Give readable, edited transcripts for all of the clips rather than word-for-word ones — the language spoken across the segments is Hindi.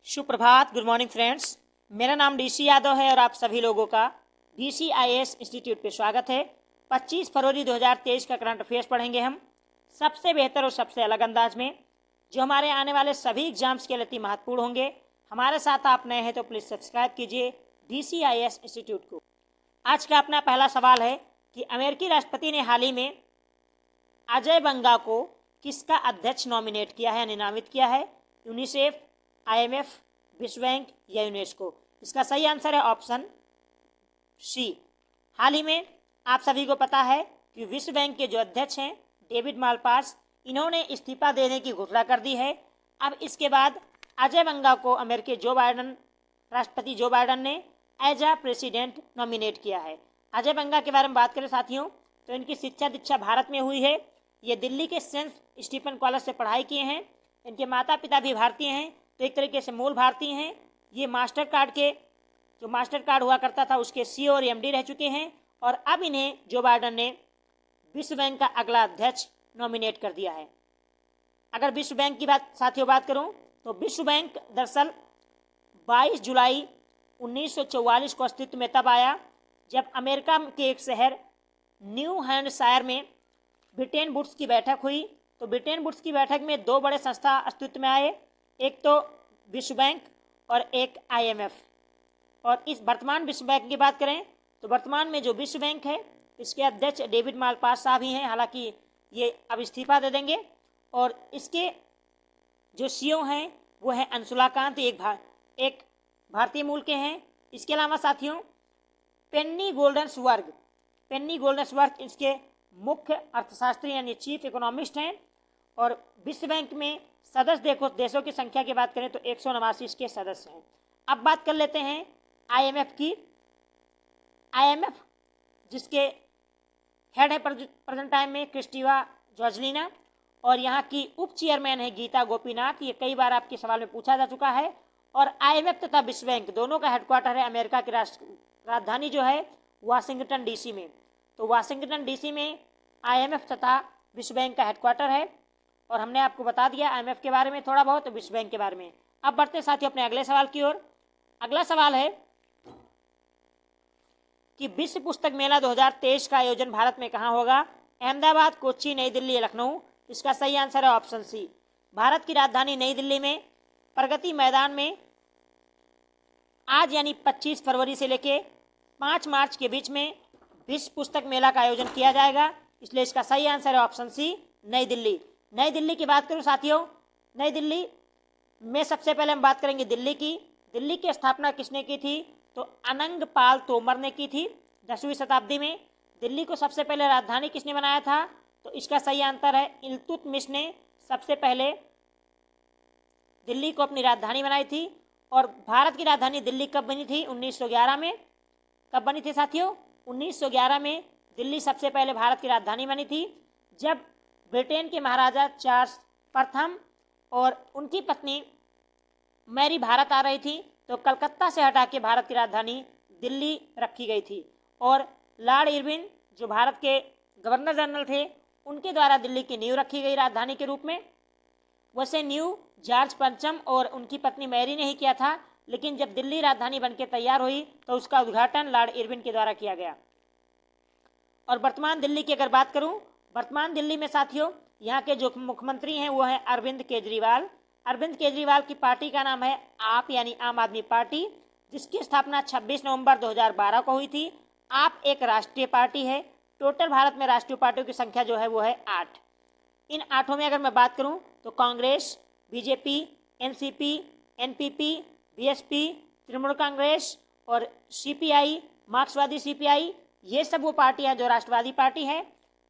सुप्रभात, गुड मॉर्निंग फ्रेंड्स। मेरा नाम डीसी यादव है और आप सभी लोगों का DCIAS इंस्टीट्यूट पे स्वागत है। 25 फरवरी 2023 का करंट अफेयर्स पढ़ेंगे हम सबसे बेहतर और सबसे अलग अंदाज में, जो हमारे आने वाले सभी एग्जाम्स के लिए अति महत्वपूर्ण होंगे। हमारे साथ आप नए हैं तो प्लीज़ सब्सक्राइब कीजिए DCIAS इंस्टीट्यूट को। आज का अपना पहला सवाल है कि अमेरिकी राष्ट्रपति ने हाल ही में अजय बंगा को किसका अध्यक्ष नॉमिनेट किया है यानी नामित किया है? यूनिसेफ, IMF, विश्व बैंक या यूनेस्को? इसका सही आंसर है ऑप्शन सी। हाल ही में आप सभी को पता है कि विश्व बैंक के जो अध्यक्ष हैं डेविड मालपास, इन्होंने इस्तीफा देने की घोषणा कर दी है। अब इसके बाद अजय बंगा को अमेरिकी राष्ट्रपति जो बाइडन ने एज अ प्रेसिडेंट नॉमिनेट किया है। अजय बंगा के बारे में बात करें साथियों तो इनकी शिक्षा दीक्षा भारत में हुई है। ये दिल्ली के सेंट स्टीफन कॉलेज से पढ़ाई किए हैं। इनके माता पिता भी भारतीय हैं, तो एक तरीके से मूल भारतीय हैं। ये मास्टर कार्ड हुआ करता था उसके CEO और MD रह चुके हैं और अब इन्हें जो बाइडन ने विश्व बैंक का अगला अध्यक्ष नॉमिनेट कर दिया है। अगर विश्व बैंक की बात करूं तो विश्व बैंक दरअसल 22 जुलाई 1944 को अस्तित्व में तब आया जब अमेरिका के एक शहर न्यू हैम्पशायर में ब्रिटेन वुड्स की बैठक हुई। तो ब्रिटेन वुड्स की बैठक में दो बड़े संस्था अस्तित्व में आए, एक तो विश्व बैंक और एक IMF। और इस वर्तमान विश्व बैंक की बात करें तो वर्तमान में जो विश्व बैंक है इसके अध्यक्ष डेविड मालपास साहब ही हैं। हालांकि ये अब इस्तीफा दे देंगे और इसके जो CEO हैं वो है अंशुला कांत, एक भारतीय मूल के हैं। इसके अलावा साथियों पेन्नी गोल्डन्सवर्थ इसके मुख्य अर्थशास्त्री यानी चीफ इकोनॉमिस्ट हैं। और विश्व बैंक में सदस्य देशों की संख्या की बात करें तो 189 इसके सदस्य हैं। अब बात कर लेते हैं IMF की। IMF जिसके हेड है प्रेजेंट टाइम में क्रिस्टीना जॉर्जिना और यहाँ की उप चेयरमैन है गीता गोपीनाथ। ये कई बार आपके सवाल में पूछा जा चुका है। और IMF तथा विश्व बैंक दोनों का हेडक्वार्टर है अमेरिका की राजधानी जो है वाशिंगटन DC में। तो वाशिंगटन DC में IMF तथा विश्व बैंक का हेडक्वार्टर है। और हमने आपको बता दिया IMF के बारे में थोड़ा बहुत, विश्व बैंक के बारे में। अब बढ़ते साथियों अपने अगले सवाल की ओर। अगला सवाल है कि विश्व पुस्तक मेला 2023 का आयोजन भारत में कहाँ होगा? अहमदाबाद, कोच्चि, नई दिल्ली या लखनऊ? इसका सही आंसर है ऑप्शन सी। भारत की राजधानी नई दिल्ली में प्रगति मैदान में आज यानी 25 फरवरी से लेके 5 मार्च के बीच में विश्व पुस्तक मेला का आयोजन किया जाएगा। इसलिए इसका सही आंसर है ऑप्शन सी, नई दिल्ली। नई दिल्ली की बात करूं साथियों, नई दिल्ली में सबसे पहले हम बात करेंगे दिल्ली की। दिल्ली की स्थापना किसने की थी? तो अनंग पाल तोमर ने की थी 10वीं शताब्दी में। दिल्ली को सबसे पहले राजधानी किसने बनाया था? तो इसका सही आंसर है इल्तुतमिश ने सबसे पहले दिल्ली को अपनी राजधानी बनाई थी। और भारत की राजधानी दिल्ली कब बनी थी? 1911 में। कब बनी थी साथियों? 1911 में दिल्ली सबसे पहले भारत की राजधानी बनी थी, जब ब्रिटेन के महाराजा चार्ल्स प्रथम और उनकी पत्नी मैरी भारत आ रही थी तो कलकत्ता से हटा के भारत की राजधानी दिल्ली रखी गई थी। और लॉर्ड इरविन जो भारत के गवर्नर जनरल थे उनके द्वारा दिल्ली की नींव रखी गई राजधानी के रूप में। वैसे नींव जॉर्ज पंचम और उनकी पत्नी मैरी ने ही किया था, लेकिन जब दिल्ली राजधानी बनके तैयार हुई तो उसका उद्घाटन लॉर्ड इरविन के द्वारा किया गया। और वर्तमान दिल्ली की अगर बात करूं, वर्तमान दिल्ली में साथियों यहाँ के जो मुख्यमंत्री हैं वो हैं अरविंद केजरीवाल। अरविंद केजरीवाल की पार्टी का नाम है आप यानी आम आदमी पार्टी, जिसकी स्थापना 26 नवंबर 2012 को हुई थी। आप एक राष्ट्रीय पार्टी है। टोटल भारत में राष्ट्रीय पार्टियों की संख्या जो है वो है 8। इन 8 में अगर मैं बात करूं तो Congress, BJP, NCP, NPP, BSP, Trinamool Congress और CPI, मार्क्सवादी CPI, ये सब वो पार्टियां जो राष्ट्रवादी पार्टी है।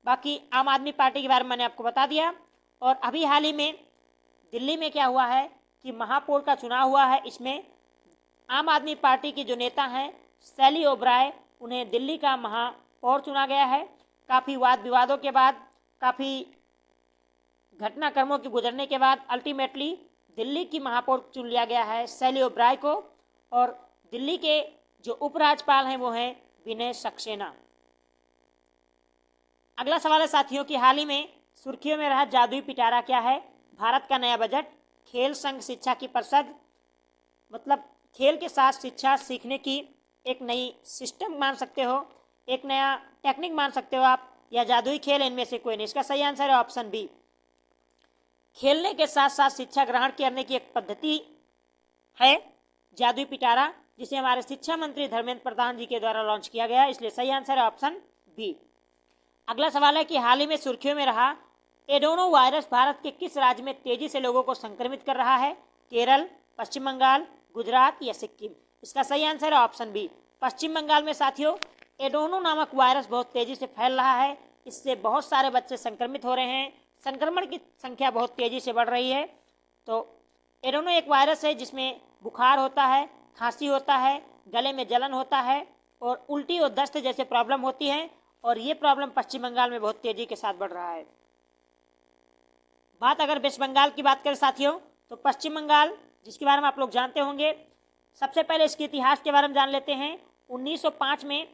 बाकी आम आदमी पार्टी के बारे में मैंने आपको बता दिया। और अभी हाल ही में दिल्ली में क्या हुआ है कि महापौर का चुनाव हुआ है। इसमें आम आदमी पार्टी की जो नेता हैं शैली ओबराय, उन्हें दिल्ली का महापौर चुना गया है। काफ़ी वाद विवादों के बाद, काफ़ी घटनाक्रमों के गुजरने के बाद अल्टीमेटली दिल्ली की महापौर चुन लिया गया है शैली ओबराय को। और दिल्ली के जो उपराज्यपाल हैं वो हैं विनय सक्सेना। अगला सवाल है साथियों कि हाल ही में सुर्खियों में रहा जादुई पिटारा क्या है? भारत का नया बजट, खेल संघ शिक्षा की परिषद, मतलब खेल के साथ शिक्षा सीखने की एक नई सिस्टम मान सकते हो, एक नया टेक्निक मान सकते हो आप, या जादुई खेल, इनमें से कोई नहीं। इसका सही आंसर है ऑप्शन बी। खेलने के साथ साथ शिक्षा ग्रहण करने की एक पद्धति है जादुई पिटारा, जिसे हमारे शिक्षा मंत्री धर्मेंद्र प्रधान जी के द्वारा लॉन्च किया गया, इसलिए सही आंसर है ऑप्शन बी। अगला सवाल है कि हाल ही में सुर्खियों में रहा एडोनो वायरस भारत के किस राज्य में तेजी से लोगों को संक्रमित कर रहा है? केरल, पश्चिम बंगाल, गुजरात या सिक्किम? इसका सही आंसर है ऑप्शन बी, पश्चिम बंगाल में साथियों एडोनो नामक वायरस बहुत तेजी से फैल रहा है। इससे बहुत सारे बच्चे संक्रमित हो रहे हैं, संक्रमण की संख्या बहुत तेजी से बढ़ रही है। तो एडोनो एक वायरस है जिसमें बुखार होता है, खांसी होता है, गले में जलन होता है और उल्टी और दस्त जैसे प्रॉब्लम होती है, और ये प्रॉब्लम पश्चिम बंगाल में बहुत तेजी के साथ बढ़ रहा है। बात अगर वेस्ट बंगाल की बात करें साथियों, तो पश्चिम बंगाल जिसके बारे में आप लोग जानते होंगे, सबसे पहले इसके इतिहास के बारे में जान लेते हैं। 1905 में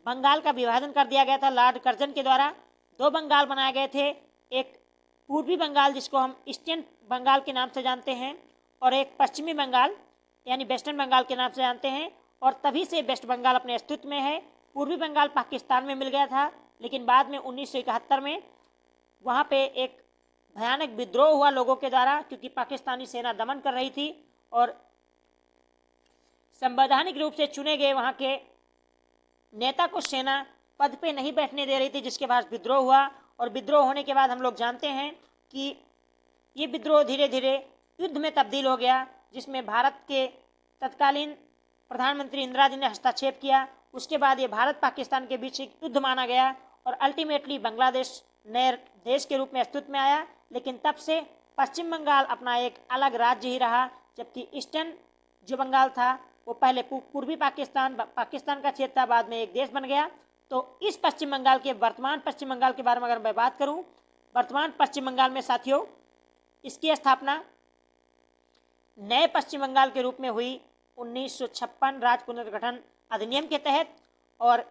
बंगाल का विभाजन कर दिया गया था लॉर्ड कर्जन के द्वारा। दो बंगाल बनाए गए थे, एक पूर्वी बंगाल जिसको हम ईस्टर्न बंगाल के नाम से जानते हैं, और एक पश्चिमी बंगाल यानी वेस्टर्न बंगाल के नाम से जानते हैं। और तभी से वेस्ट बंगाल अपने अस्तित्व में है। पूर्वी बंगाल पाकिस्तान में मिल गया था, लेकिन बाद में 1971 में वहाँ पे एक भयानक विद्रोह हुआ लोगों के द्वारा, क्योंकि पाकिस्तानी सेना दमन कर रही थी और संवैधानिक रूप से चुने गए वहाँ के नेता को सेना पद पे नहीं बैठने दे रही थी, जिसके बाद विद्रोह हुआ। और विद्रोह होने के बाद हम लोग जानते हैं कि ये विद्रोह धीरे धीरे युद्ध में तब्दील हो गया, जिसमें भारत के तत्कालीन प्रधानमंत्री इंदिरा जी ने हस्तक्षेप किया। उसके बाद ये भारत पाकिस्तान के बीच एक युद्ध माना गया और अल्टीमेटली बांग्लादेश नए देश के रूप में अस्तित्व में आया। लेकिन तब से पश्चिम बंगाल अपना एक अलग राज्य ही रहा, जबकि ईस्टर्न जो बंगाल था वो पहले पूर्वी पाकिस्तान का क्षेत्र था, बाद में एक देश बन गया। तो इस पश्चिम बंगाल के वर्तमान पश्चिम बंगाल के बारे में अगर मैं बात करूं, वर्तमान पश्चिम बंगाल में साथियों इसकी स्थापना नए पश्चिम बंगाल के रूप में हुई 1956 राज्य पुनर्गठन अधिनियम के तहत। और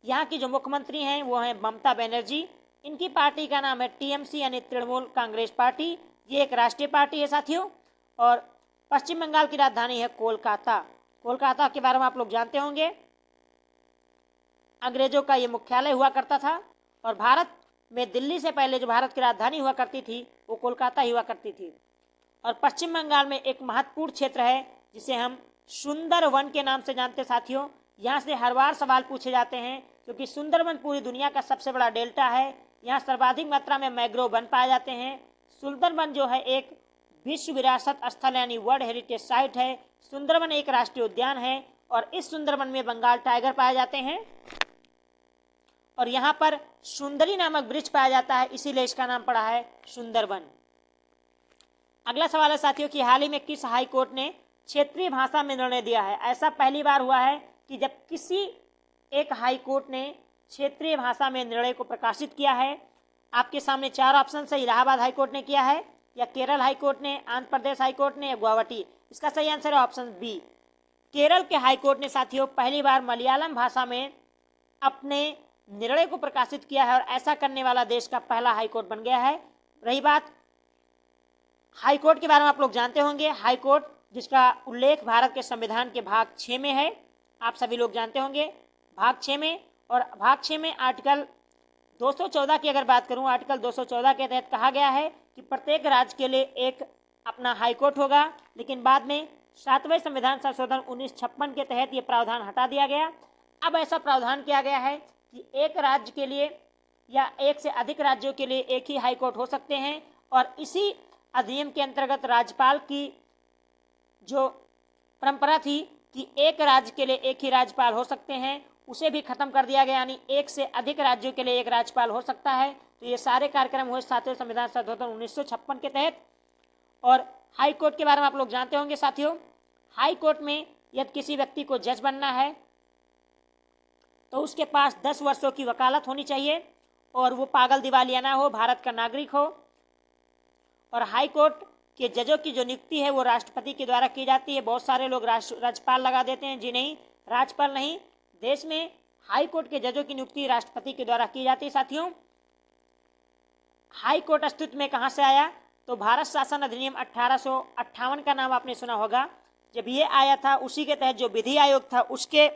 यहाँ की जो मुख्यमंत्री हैं वो हैं ममता बनर्जी। इनकी पार्टी का नाम है टीएमसी यानी तृणमूल कांग्रेस पार्टी। ये एक राष्ट्रीय पार्टी है साथियों। और पश्चिम बंगाल की राजधानी है कोलकाता। कोलकाता के बारे में आप लोग जानते होंगे, अंग्रेजों का ये मुख्यालय हुआ करता था। और भारत में दिल्ली से पहले जो भारत की राजधानी हुआ करती थी वो कोलकाता ही हुआ करती थी। और पश्चिम बंगाल में एक महत्वपूर्ण क्षेत्र है जिसे हम सुंदरवन के नाम से जानते साथियों। यहाँ से हर बार सवाल पूछे जाते हैं, क्योंकि सुंदरवन पूरी दुनिया का सबसे बड़ा डेल्टा है। यहाँ सर्वाधिक मात्रा में मैंग्रोव वन पाए जाते हैं। सुंदरवन जो है एक विश्व विरासत स्थल यानी वर्ल्ड हेरिटेज साइट है। सुंदरवन एक राष्ट्रीय उद्यान है और इस सुंदरवन में बंगाल टाइगर पाए जाते हैं और यहाँ पर सुंदरी नामक वृक्ष पाया जाता है, इसीलिए इसका नाम पड़ा है सुंदरवन। अगला सवाल है साथियों कि हाल ही में किस हाई कोर्ट ने क्षेत्रीय भाषा में निर्णय दिया है? ऐसा पहली बार हुआ है कि जब किसी एक हाई कोर्ट ने क्षेत्रीय भाषा में निर्णय को प्रकाशित किया है। आपके सामने चार ऑप्शन है, इलाहाबाद हाई कोर्ट ने किया है, या केरल हाई कोर्ट ने, आंध्र प्रदेश हाई कोर्ट ने, या गुवाहाटी। इसका सही आंसर है ऑप्शन बी, केरल के हाई कोर्ट ने साथियों पहली बार मलयालम भाषा में अपने निर्णय को प्रकाशित किया है और ऐसा करने वाला देश का पहला हाई कोर्ट बन गया है। रही बात हाई कोर्ट के बारे में आप लोग जानते होंगे, हाई कोर्ट जिसका उल्लेख भारत के संविधान के भाग 6 में है, आप सभी लोग जानते होंगे भाग 6 में। और भाग 6 में आर्टिकल 214 की अगर बात करूं, आर्टिकल 214 के तहत कहा गया है कि प्रत्येक राज्य के लिए एक अपना हाई कोर्ट होगा। लेकिन बाद में 7वें संविधान संशोधन 1956 के तहत ये प्रावधान हटा दिया गया। अब ऐसा प्रावधान किया गया है कि एक राज्य के लिए या एक से अधिक राज्यों के लिए एक ही हाई कोर्ट हो सकते हैं। और इसी अधिनियम के अंतर्गत राज्यपाल की जो परंपरा थी कि एक राज्य के लिए एक ही राज्यपाल हो सकते हैं, उसे भी खत्म कर दिया गया, यानी एक से अधिक राज्यों के लिए एक राज्यपाल हो सकता है। तो ये सारे कार्यक्रम हुए 7वें संविधान संशोधन 1956 के तहत। और हाई कोर्ट के बारे में आप लोग जानते होंगे साथियों, हाई कोर्ट में यदि किसी व्यक्ति को जज बनना है तो उसके पास 10 वर्षों की वकालत होनी चाहिए और वो पागल दिवालिया ना हो, भारत का नागरिक हो। और हाई कोर्ट के जजों की जो नियुक्ति है वो राष्ट्रपति के द्वारा की जाती है। बहुत सारे लोग राज्यपाल लगा देते हैं, जी नहीं, राज्यपाल नहीं, देश में हाई कोर्ट के जजों की नियुक्ति राष्ट्रपति के द्वारा की जाती है साथियों। हाई कोर्ट अस्तित्व में कहाँ से आया? तो भारत शासन अधिनियम 1858 का नाम आपने सुना होगा। जब ये आया था उसी के तहत जो विधि आयोग था उसके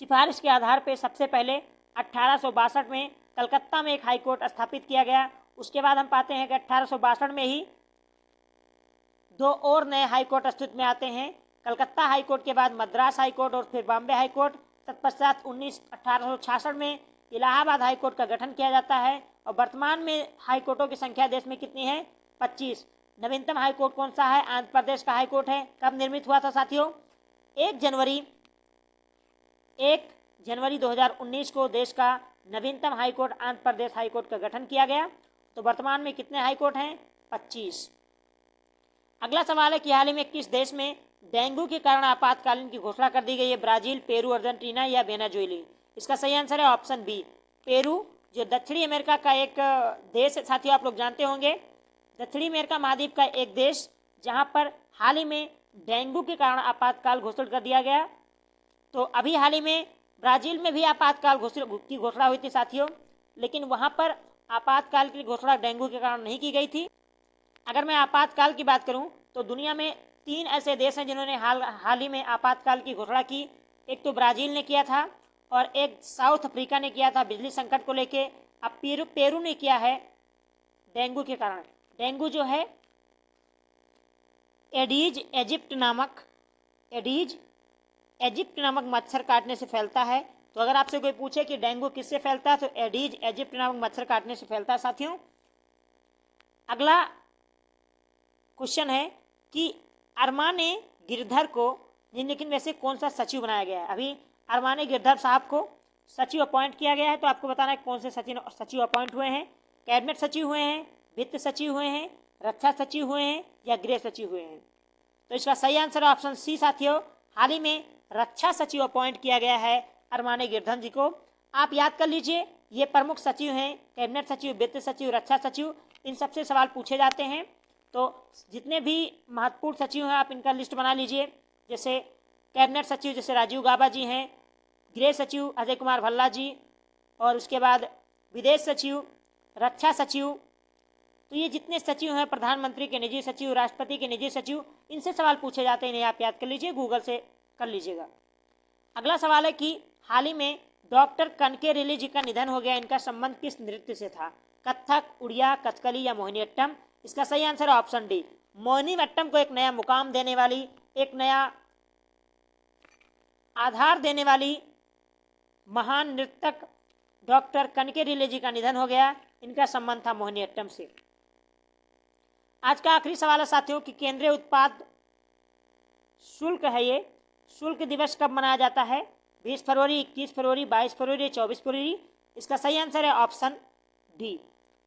सिफारिश के आधार पर सबसे पहले 1862 में कलकत्ता में एक हाई कोर्ट स्थापित किया गया। उसके बाद हम पाते हैं कि 1862 में ही दो और नए हाई कोर्ट अस्तित्व में आते हैं, कलकत्ता हाई कोर्ट के बाद मद्रास हाई कोर्ट और फिर बॉम्बे हाई कोर्ट। तत्पश्चात 1866 में इलाहाबाद हाई कोर्ट का गठन किया जाता है और वर्तमान में हाई कोर्टों की संख्या देश में कितनी है? 25। नवीनतम हाई कोर्ट कौन सा है? आंध्र प्रदेश का हाई कोर्ट है। कब निर्मित हुआ था साथियों? 1 जनवरी 2019 को देश का नवीनतम high court Andhra Pradesh high court का गठन किया गया। तो वर्तमान में कितने हाई कोर्ट हैं? 25। अगला सवाल है कि हाल ही में किस देश में डेंगू के कारण आपातकालीन की घोषणा कर दी गई है? ब्राजील, पेरू, अर्जेंटीना या वेनेजुएला? इसका सही आंसर है ऑप्शन बी, पेरू, जो दक्षिणी अमेरिका का एक देश है साथियों, आप लोग जानते होंगे। दक्षिणी अमेरिका महाद्वीप का एक देश जहां पर हाल ही में डेंगू के कारण आपातकाल घोषित कर दिया गया। तो अभी हाल ही में ब्राजील में भी आपातकाल की घोषणा हुई थी साथियों, लेकिन वहां पर आपातकाल की घोषणा डेंगू के कारण नहीं की गई थी। अगर मैं आपातकाल की बात करूं तो दुनिया में 3 ऐसे देश हैं जिन्होंने हाल ही में आपातकाल की घोषणा की। एक तो ब्राजील ने किया था और एक साउथ अफ्रीका ने किया था बिजली संकट को लेके। अब पेरू ने किया है डेंगू के कारण। डेंगू जो है एडीज एजिप्ट नामक मच्छर काटने से फैलता है। तो अगर आपसे कोई पूछे कि डेंगू किससे फैलता है तो एडीज इजिप्ट नामक मच्छर काटने से फैलता है साथियों। अगला क्वेश्चन है कि अरमाने गिरधर को निम्नलिखित में से कौन सा सचिव बनाया गया है? अभी अरमाने गिरधर साहब को सचिव अपॉइंट किया गया है, तो आपको बताना है कौन से सचिव अपॉइंट हुए हैं। कैबिनेट सचिव हुए हैं, वित्त सचिव हुए हैं, रक्षा सचिव हुए हैं या गृह सचिव हुए हैं? तो इसका सही आंसर ऑप्शन सी साथियों, हाल ही में रक्षा सचिव अपॉइंट किया गया है अरमाने गिरधर जी को। आप याद कर लीजिए, ये प्रमुख सचिव हैं, कैबिनेट सचिव, वित्त सचिव, रक्षा सचिव, इन सबसे सवाल पूछे जाते हैं। तो जितने भी महत्वपूर्ण सचिव हैं आप इनका लिस्ट बना लीजिए। जैसे कैबिनेट सचिव जैसे राजीव गाबा जी हैं, गृह सचिव अजय कुमार भल्ला जी, और उसके बाद विदेश सचिव, रक्षा सचिव। तो ये जितने सचिव हैं, प्रधानमंत्री के निजी सचिव, राष्ट्रपति के निजी सचिव, इनसे सवाल पूछे जाते हैं, इन्हें आप याद कर लीजिए, गूगल से कर लीजिएगा। अगला सवाल है कि हाल ही में डॉक्टर कनके रेड्डी जी का निधन हो गया, इनका संबंध किस नृत्य से था? कथक, उड़िया, कथकली या मोहिनीअट्टम? इसका सही आंसर है ऑप्शन डी, मोहिनीअट्टम को एक नया मुकाम देने वाली, एक नया आधार देने वाली महान नृतक डॉक्टर कनके रेड्डी जी का निधन हो गया, इनका संबंध था मोहिनीअट्टम से। आज का आखिरी सवाल है साथियों कि केंद्रीय उत्पाद शुल्क है, ये शुल्क दिवस कब मनाया जाता है? 20 फरवरी, 21 फरवरी, 22 फरवरी, 24 फरवरी? इसका सही आंसर है ऑप्शन डी,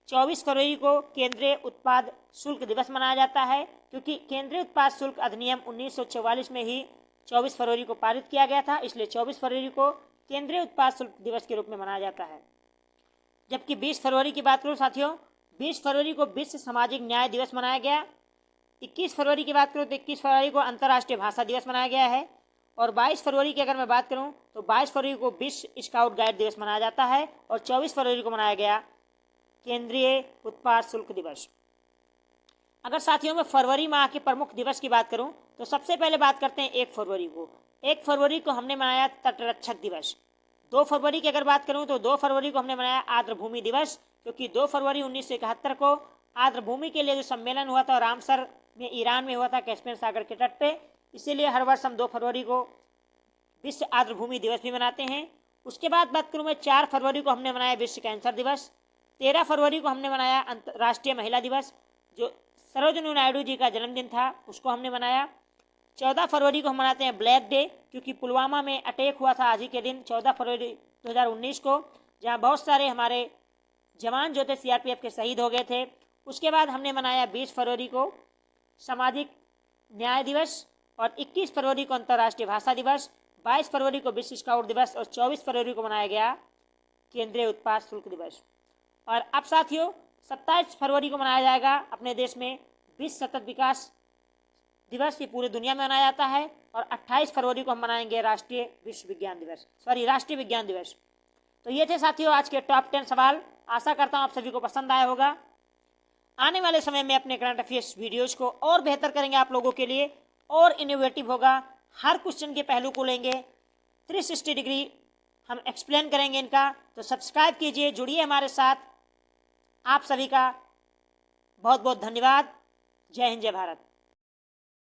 24 फरवरी को केंद्रीय उत्पाद शुल्क दिवस मनाया जाता है, क्योंकि केंद्रीय उत्पाद शुल्क अधिनियम 1944 में ही 24 फरवरी को पारित किया गया था, इसलिए 24 फरवरी को केंद्रीय उत्पाद शुल्क दिवस के रूप में मनाया जाता है। जबकि 20 फरवरी की बात करूं साथियों, 20 फरवरी को विश्व सामाजिक न्याय दिवस मनाया गया। 21 फरवरी की बात करूं तो 21 फरवरी को अंतर्राष्ट्रीय भाषा दिवस मनाया गया है। और 22 फरवरी की अगर मैं बात करूं तो 22 फरवरी को विश्व स्काउट गाइड दिवस मनाया जाता है और 24 फरवरी को मनाया गया केंद्रीय उत्पाद शुल्क दिवस। अगर साथियों में फरवरी माह के प्रमुख दिवस की बात करूं तो सबसे पहले बात करते हैं 1 फरवरी को। 1 फरवरी को हमने मनाया तटरक्षक दिवस। 2 फरवरी की अगर बात करूं तो 2 फरवरी को हमने मनाया आर्द्रभूमि दिवस, क्योंकि 2 फरवरी 1971 को आर्द्रभूमि के लिए जो सम्मेलन हुआ था रामसर में ईरान में हुआ था, कैस्पियन सागर के तट पे, इसीलिए हर वर्ष हम 2 फरवरी को विश्व आर्द्रभूमि दिवस भी मनाते हैं। उसके बाद बात करूं मैं 4 फरवरी को हमने मनाया विश्व कैंसर दिवस। 13 फरवरी को हमने मनाया अंतर्राष्ट्रीय महिला दिवस, जो सरोजिनी नायडू जी का जन्मदिन था, उसको हमने मनाया। 14 फरवरी को हम मनाते हैं ब्लैक डे, क्योंकि पुलवामा में अटैक हुआ था आज ही के दिन 14 फरवरी 2019 को, जहां बहुत सारे हमारे जवान जो थे सीआरपीएफ के शहीद हो गए थे। उसके बाद हमने मनाया 20 फरवरी को सामाजिक न्याय दिवस और 21 फरवरी को अंतर्राष्ट्रीय भाषा दिवस, 22 फरवरी को विश्व स्काउट दिवस और 24 फरवरी को मनाया गया केंद्रीय उत्पाद शुल्क दिवस। और अब साथियों 27 फरवरी को मनाया जाएगा अपने देश में विश्व सतत विकास दिवस, ये पूरी दुनिया में मनाया जाता है। और 28 फरवरी को हम मनाएंगे राष्ट्रीय विज्ञान दिवस। तो ये थे साथियों आज के टॉप 10 सवाल। आशा करता हूँ आप सभी को पसंद आया होगा। आने वाले समय में अपने करंट अफेयर्स वीडियोज को और बेहतर करेंगे आप लोगों के लिए, और इनोवेटिव होगा। हर क्वेश्चन के पहलू को लेंगे, 360 डिग्री हम एक्सप्लेन करेंगे इनका। तो सब्सक्राइब कीजिए, जुड़िए हमारे साथ। आप सभी का बहुत बहुत धन्यवाद। जय हिंद, जय भारत।